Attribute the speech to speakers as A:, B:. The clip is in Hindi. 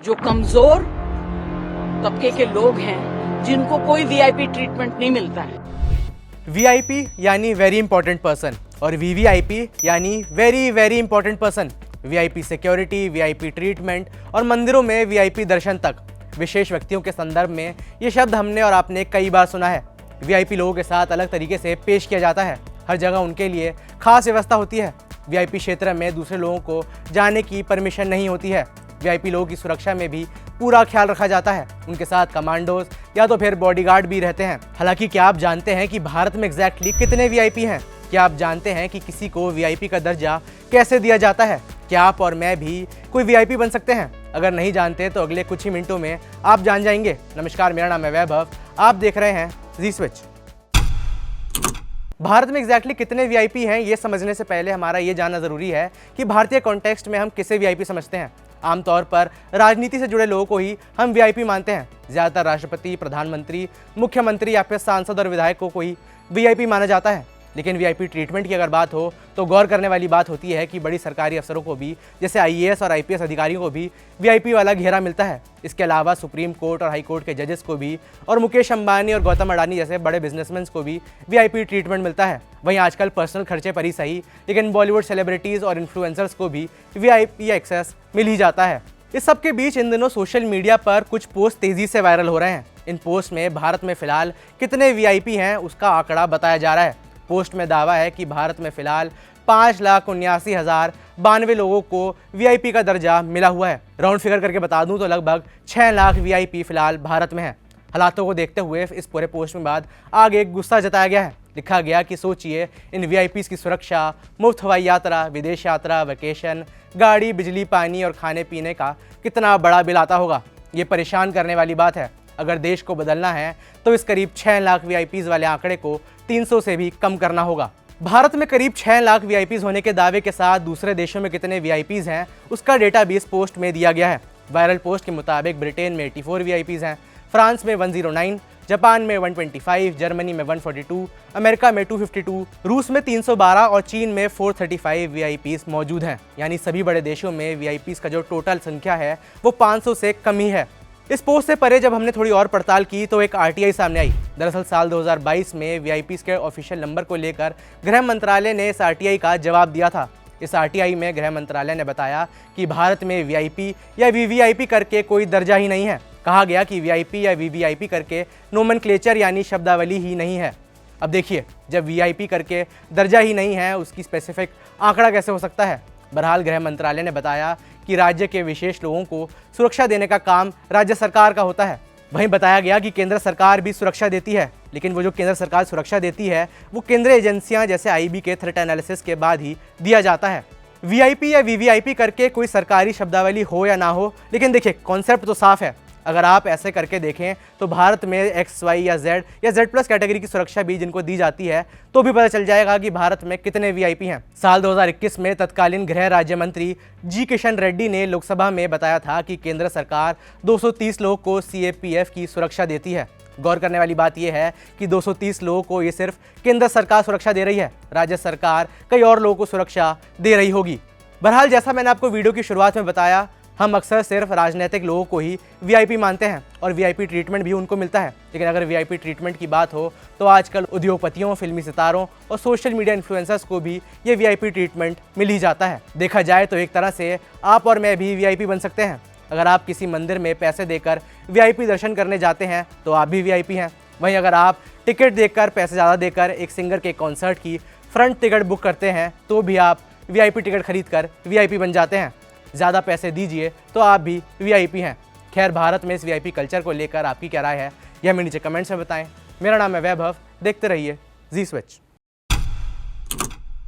A: जो कमजोर तबके के लोग हैं जिनको कोई वीआईपी ट्रीटमेंट नहीं मिलता है।
B: वीआईपी यानी वेरी इंपॉर्टेंट पर्सन और वीवीआईपी यानी very very important person. VIP security, VIP treatment और मंदिरों में वीआईपी दर्शन तक विशेष व्यक्तियों के संदर्भ में ये शब्द हमने और आपने कई बार सुना है। वीआईपी लोगों के साथ अलग तरीके से पेश किया जाता है। हर जगह उनके लिए खास व्यवस्था होती है। वीआईपी क्षेत्र में दूसरे लोगों को जाने की परमिशन नहीं होती है। वीआईपी लोगों की सुरक्षा में भी पूरा ख्याल रखा जाता है। उनके साथ कमांडोज या तो फिर बॉडीगार्ड भी रहते हैं। हालांकि क्या आप जानते हैं कि भारत में एग्जैक्टली कितने वीआईपी हैं? क्या आप जानते हैं कि किसी को वीआईपी का दर्जा कैसे दिया जाता है? क्या आप और मैं भी कोई वीआईपी बन सकते हैं? अगर नहीं जानते तो अगले कुछ ही मिनटों में आप जान जाएंगे। नमस्कार, मेरा नाम है वैभव, आप देख रहे हैं जी स्विच। भारत में एग्जैक्टली कितने वीआईपी हैं ये समझने से पहले हमारा ये जानना जरूरी है कि भारतीय कॉन्टेक्स्ट में हम किसे वीआईपी समझते हैं। आमतौर पर राजनीति से जुड़े लोगों को ही हम वीआईपी मानते हैं। ज़्यादातर राष्ट्रपति, प्रधानमंत्री, मुख्यमंत्री या फिर सांसद और विधायकों को ही वीआईपी माना जाता है। लेकिन वीआईपी ट्रीटमेंट की अगर बात हो तो गौर करने वाली बात होती है कि बड़ी सरकारी अफसरों को भी, जैसे आईएएस और आईपीएस अधिकारियों को भी वीआईपी वाला घेरा मिलता है। इसके अलावा सुप्रीम कोर्ट और हाई कोर्ट के जजेस को भी और मुकेश अंबानी और गौतम अडानी जैसे बड़े बिजनेसमैन को भी वीआईपी ट्रीटमेंट मिलता है। वहीं आजकल पर्सनल खर्चे पर ही सही, लेकिन बॉलीवुड सेलिब्रिटीज़ और इन्फ्लुएंसर्स को भी वीआईपी एक्सेस मिल ही जाता है। इस सब के बीच इन दिनों सोशल मीडिया पर कुछ पोस्ट तेज़ी से वायरल हो रहे हैं। इन पोस्ट में भारत में फ़िलहाल कितने वीआईपी हैं उसका आंकड़ा बताया जा रहा है। पोस्ट में दावा है कि भारत में फ़िलहाल 5,79,092 लोगों को वीआईपी का दर्जा मिला हुआ है। राउंड फिगर करके बता दूं तो लगभग 6 लाख वीआईपी फ़िलहाल भारत में है। हालातों को देखते हुए इस पूरे पोस्ट में बाद आगे गुस्सा जताया गया है। लिखा गया कि सोचिए इन वीआईपीज़ की सुरक्षा, मुफ्त हवाई यात्रा, विदेश यात्रा, वेकेशन, गाड़ी, बिजली, पानी और खाने पीने का कितना बड़ा बिल आता होगा। ये परेशान करने वाली बात है। अगर देश को बदलना है तो इस करीब 6 लाख वीआईपीज़ वाले आंकड़े को 300 से भी कम करना होगा। भारत में करीब 6 लाख वीआईपीज़ होने के दावे के साथ दूसरे देशों में कितने वीआईपीज़ हैं उसका डेटा भी इस पोस्ट में दिया गया है। वायरल पोस्ट के मुताबिक ब्रिटेन में 84 वीआईपीज़ हैं, फ्रांस में 109, जापान में 125, जर्मनी में 142, अमेरिका में 252, रूस में 312 और चीन में 435 वीआईपीज़ मौजूद हैं। यानी सभी बड़े देशों में वीआईपीज़ का जो टोटल संख्या है वो 500 से कम ही है। इस पोस्ट से परे जब हमने थोड़ी और पड़ताल की तो एक आरटीआई सामने आई। दरअसल साल 2022 में वीआईपीज़ के ऑफिशियल नंबर को लेकर गृह मंत्रालय ने इस आरटीआई का जवाब दिया था। इस आरटीआई में गृह मंत्रालय ने बताया कि भारत में वीआईपी या वीवीआईपी करके कोई दर्जा ही नहीं है। कहा गया कि वीआईपी या वीवीआईपी करके नोमेनक्लेचर यानी शब्दावली ही नहीं है। अब देखिए, जब वीआईपी करके दर्जा ही नहीं है उसकी स्पेसिफिक आंकड़ा कैसे हो सकता है। बहरहाल गृह मंत्रालय ने बताया कि राज्य के विशेष लोगों को सुरक्षा देने का काम राज्य सरकार का होता है। वहीं बताया गया कि केंद्र सरकार भी सुरक्षा देती है, लेकिन वो जो केंद्र सरकार सुरक्षा देती है वो केंद्रीय एजेंसियां जैसे आईबी के थ्रेट एनालिसिस के बाद ही दिया जाता है। वीआईपी या वीवीआईपी करके कोई सरकारी शब्दावली हो या ना हो, लेकिन देखिए कॉन्सेप्ट तो साफ है। अगर आप ऐसे करके देखें तो भारत में एक्स, वाई या जेड प्लस कैटेगरी की सुरक्षा भी जिनको दी जाती है तो भी पता चल जाएगा कि भारत में कितने वीआईपी हैं। साल 2021 में तत्कालीन गृह राज्य मंत्री जी किशन रेड्डी ने लोकसभा में बताया था कि केंद्र सरकार 230 लोगों को सीएपीएफ की सुरक्षा देती है। गौर करने वाली बात यह है कि 230 लोगों को ये सिर्फ केंद्र सरकार सुरक्षा दे रही है, राज्य सरकार कई और लोगों को सुरक्षा दे रही होगी। बहरहाल जैसा मैंने आपको वीडियो की शुरुआत में बताया, हम अक्सर सिर्फ राजनीतिक लोगों को ही वीआईपी मानते हैं और वीआईपी ट्रीटमेंट भी उनको मिलता है। लेकिन अगर वीआईपी ट्रीटमेंट की बात हो तो आजकल उद्योगपतियों, फिल्मी सितारों और सोशल मीडिया इन्फ्लुएंसर्स को भी ये वीआईपी ट्रीटमेंट मिल ही जाता है। देखा जाए तो एक तरह से आप और मैं भी वीआईपी बन सकते हैं। अगर आप किसी मंदिर में पैसे देकर वीआईपी दर्शन करने जाते हैं तो आप भी वीआईपी हैं। वहीं अगर आप टिकट देकर, पैसे ज़्यादा देकर एक सिंगर के कॉन्सर्ट की फ्रंट टिकट बुक करते हैं तो भी आप वीआईपी टिकट खरीद कर वीआईपी बन जाते हैं। ज़्यादा पैसे दीजिए तो आप भी वीआईपी हैं। खैर, भारत में इस वीआईपी कल्चर को लेकर आपकी क्या राय है यह हमें नीचे कमेंट्स में बताएं। मेरा नाम है वैभव, देखते रहिए जी स्विच।